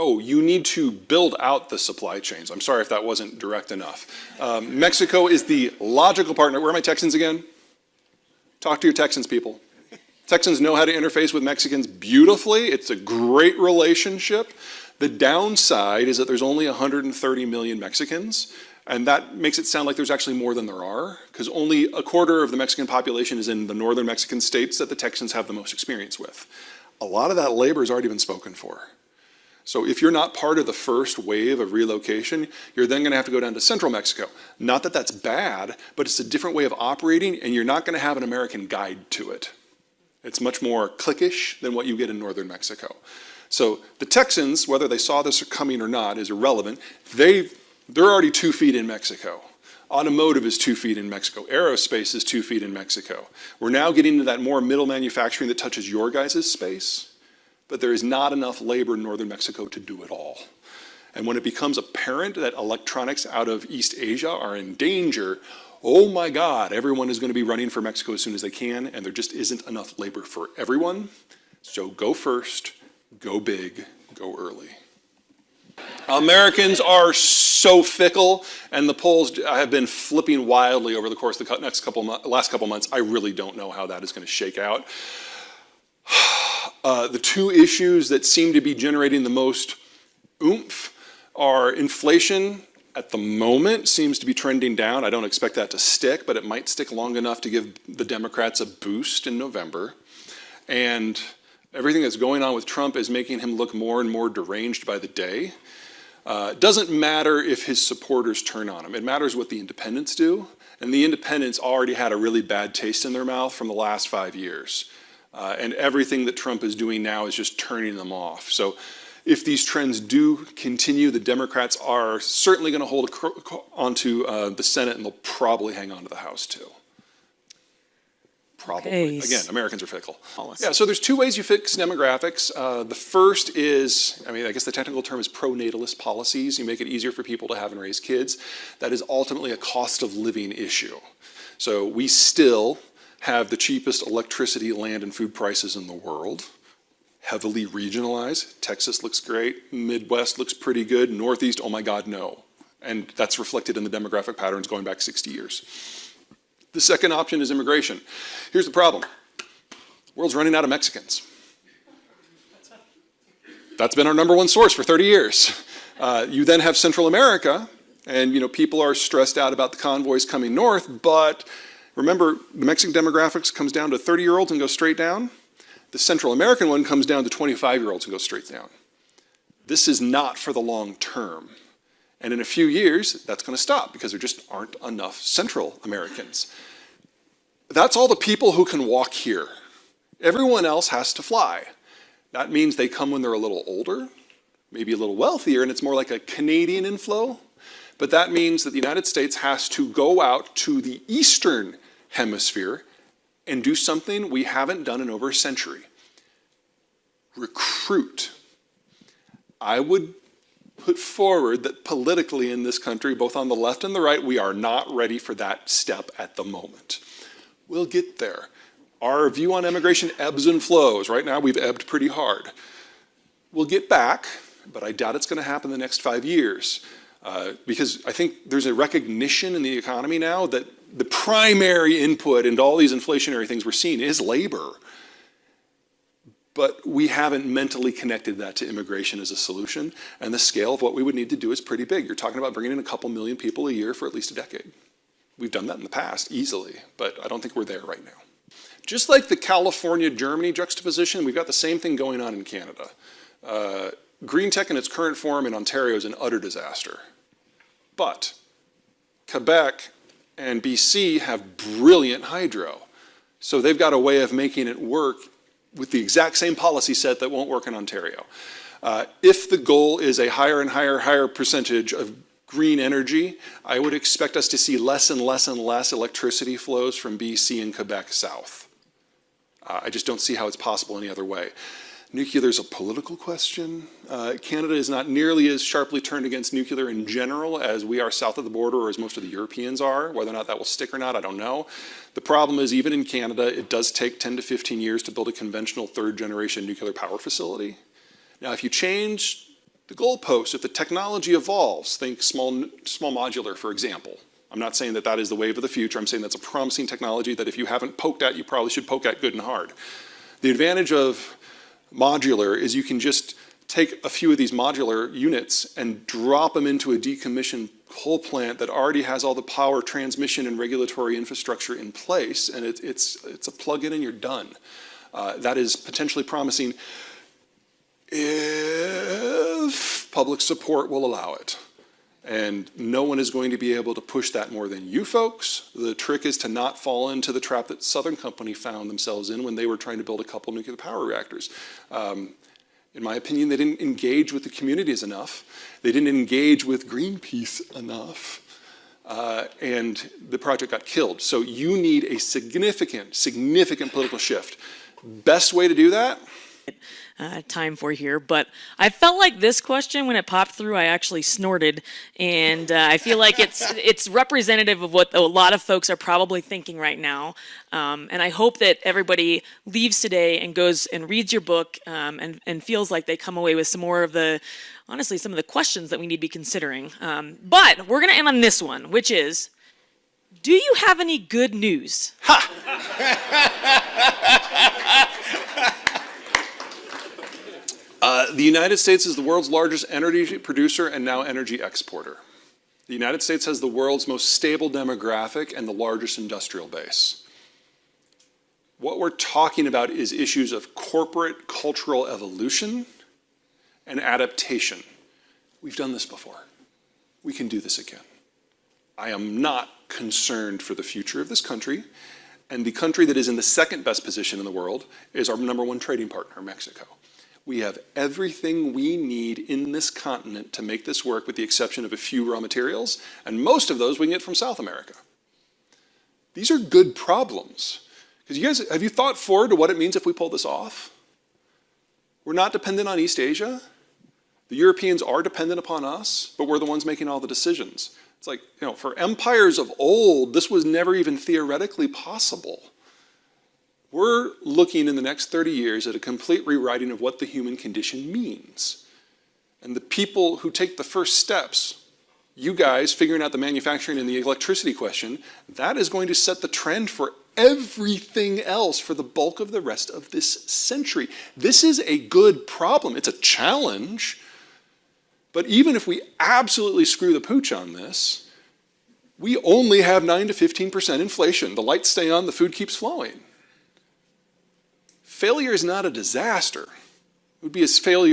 Oh, you need to build out the supply chains. I'm sorry if that wasn't direct enough. Mexico is the logical partner. Where are my Texans again? Talk to your Texans, people. Texans know how to interface with Mexicans beautifully. It's a great relationship. The downside is that there's only 130 million Mexicans, and that makes it sound like there's actually more than there are, because only a quarter of the Mexican population is in the northern Mexican states that the Texans have the most experience with. A lot of that labor has already been spoken for. So if you're not part of the first wave of relocation, you're then going to have to go down to central Mexico. Not that that's bad, but it's a different way of operating, and you're not going to have an American guide to it. It's much more cliquish than what you get in northern Mexico. So the Texans, whether they saw this coming or not, is irrelevant. They're already 2 feet in Mexico. Automotive is 2 feet in Mexico. Aerospace is 2 feet in Mexico. We're now getting into that more middle manufacturing that touches your guys' space. But there is not enough labor in northern Mexico to do it all. And when it becomes apparent that electronics out of East Asia are in danger, oh my God, everyone is going to be running for Mexico as soon as they can, and there just isn't enough labor for everyone. So go first, go big, go early. Americans are so fickle, and the polls have been flipping wildly over the course of the last couple months. I really don't know how that is going to shake out. The two issues that seem to be generating the most oomph are inflation. At the moment seems to be trending down. I don't expect that to stick, but it might stick long enough to give the Democrats a boost in November. And everything that's going on with Trump is making him look more and more deranged by the day. It doesn't matter if his supporters turn on him. It matters what the independents do. And the independents already had a really bad taste in their mouth from the last 5 years. And everything that Trump is doing now is just turning them off. So if these trends do continue, the Democrats are certainly going to hold onto the Senate, and they'll probably hang on to the House too. Probably. Okay. Again, Americans are fickle. Yeah, so there's 2 ways you fix demographics. The first is, I guess the technical term is pro-natalist policies. You make it easier for people to have and raise kids. That is ultimately a cost of living issue. So we still have the cheapest electricity, land, and food prices in the world. Heavily regionalized. Texas looks great. Midwest looks pretty good. Northeast, oh my God, no. And that's reflected in the demographic patterns going back 60 years. The second option is immigration. Here's the problem. The world's running out of Mexicans. That's been our #1 source for 30 years. You then have Central America, and people are stressed out about the convoys coming north, but remember, the Mexican demographics comes down to 30-year-olds and goes straight down. The Central American one comes down to 25-year-olds and goes straight down. This is not for the long term. And in a few years, that's going to stop because there just aren't enough Central Americans. That's all the people who can walk here. Everyone else has to fly. That means they come when they're a little older, maybe a little wealthier, and it's more like a Canadian inflow. But that means that the United States has to go out to the Eastern Hemisphere and do something we haven't done in over a century. Recruit. I would put forward that politically in this country, both on the left and the right, we are not ready for that step at the moment. We'll get there. Our view on immigration ebbs and flows. Right now we've ebbed pretty hard. We'll get back, but I doubt it's going to happen in the next 5 years. Because I think there's a recognition in the economy now that the primary input into all these inflationary things we're seeing is labor. But we haven't mentally connected that to immigration as a solution, and the scale of what we would need to do is pretty big. You're talking about bringing in a couple million people a year for at least a decade. We've done that in the past, easily, but I don't think we're there right now. Just like the California-Germany juxtaposition, we've got the same thing going on in Canada. Green tech in its current form in Ontario is an utter disaster. But Quebec and BC have brilliant hydro. So they've got a way of making it work with the exact same policy set that won't work in Ontario. If the goal is a higher and higher percentage of green energy, I would expect us to see less and less and less electricity flows from BC and Quebec south. I just don't see how it's possible any other way. Nuclear is a political question. Canada is not nearly as sharply turned against nuclear in general as we are south of the border or as most of the Europeans are. Whether or not that will stick or not, I don't know. The problem is even in Canada, it does take 10 to 15 years to build a conventional 3rd-generation nuclear power facility. Now, if you change the goalposts. If the technology evolves, think small modular, for example. I'm not saying that that is the wave of the future. I'm saying that's a promising technology that if you haven't poked at, you probably should poke at good and hard. The advantage of modular is you can just take a few of these modular units and drop them into a decommissioned coal plant that already has all the power, transmission, and regulatory infrastructure in place, and it's a plug-in and you're done. That is potentially promising if public support will allow it. And no one is going to be able to push that more than you folks. The trick is to not fall into the trap that Southern Company found themselves in when they were trying to build a couple nuclear power reactors. In my opinion, they didn't engage with the communities enough. They didn't engage with Greenpeace enough. And the project got killed. So you need a significant political shift. Best way to do that? Time for here, but I felt like this question, when it popped through, I actually snorted, and I feel like it's representative of what a lot of folks are probably thinking right now, and I hope that everybody leaves today and goes and reads your book and feels like they come away with some more of the, honestly, some of the questions that we need to be considering. But we're going to end on this one, which is, do you have any good news? The United States is the world's largest energy producer and now energy exporter. The United States has the world's most stable demographic and the largest industrial base. What we're talking about is issues of corporate cultural evolution and adaptation. We've done this before. We can do this again. I am not concerned for the future of this country, and the country that is in the second best position in the world is our #1 trading partner, Mexico. We have everything we need in this continent to make this work, with the exception of a few raw materials, and most of those we can get from South America. These are good problems. Because you guys, have you thought forward to what it means if we pull this off? We're not dependent on East Asia. The Europeans are dependent upon us, but we're the ones making all the decisions. It's like, you know, for empires of old, this was never even theoretically possible. We're looking in the next 30 years at a complete rewriting of what the human condition means. And the people who take the first steps, you guys figuring out the manufacturing and the electricity question, that is going to set the trend for everything else for the bulk of the rest of this century. This is a good problem. It's a challenge. But even if we absolutely screw the pooch on this, we only have 9 to 15% inflation. The lights stay on, the food keeps flowing. Failure is not a disaster. It would be a failure